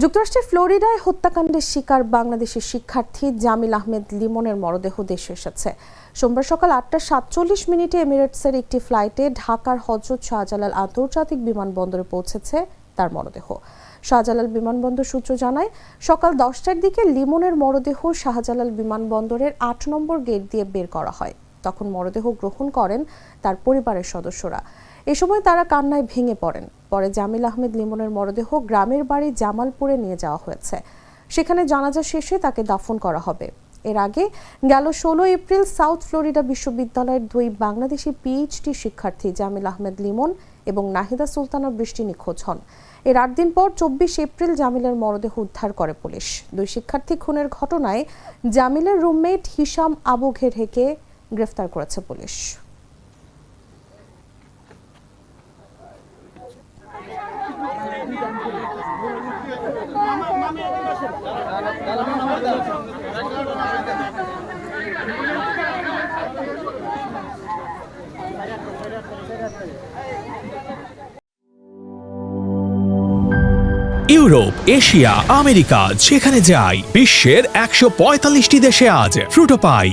যুক্তরাষ্ট্রের ফ্লোরিডায় হত্যাকাণ্ডের শিকার বাংলাদেশি শিক্ষার্থী জামিল আহমেদ লিমনের মরদেহ দেশে এসেছে। সোমবার সকাল ৮টা ৪৭ এমিরেটসের একটি ফ্লাইটে ঢাকার হযরত শাহজালাল আন্তর্জাতিক বিমানবন্দরে পৌঁছেছে তার মরদেহ। শাহজালাল বিমানবন্দর সূত্র জানায়, সকাল ১০টার দিকে লিমনের মরদেহ শাহজালাল বিমানবন্দরের ৮ নম্বর গেট দিয়ে বের করা হয়। তখন মরদেহ গ্রহণ করেন তার পরিবারের সদস্যরা। এ সময় তারা কান্নায় ভেঙে পড়েন। পরে জামিল আহমেদ লিমনের মরদেহ গ্রামের বাড়ি জামালপুরে নিয়ে যাওয়া হয়েছে। সেখানে জানাজা শেষে তাকে দাফন করা হবে। এর আগে গেল ১৬ এপ্রিল সাউথ ফ্লোরিডা বিশ্ববিদ্যালয়ের ২ বাংলাদেশি পিএইচডি শিক্ষার্থী জামিল আহমেদ লিমন এবং নাহিদা সুলতানা বৃষ্টি নিখোঁজ হন। এর ৮ দিন পর ২৪ এপ্রিল জামিলের মরদেহ উদ্ধার করে পুলিশ। ২ শিক্ষার্থী খুনের ঘটনায় জামিলের রুমমেট হিশাম আবু ঘেরহেকে গ্রেফতার করেছে পুলিশ। ইউরোপ, এশিয়া, আমেরিকা যেখানে যাই, বিশ্বের ১৪৫টি দেশে আজ ফ্রুটো পাই।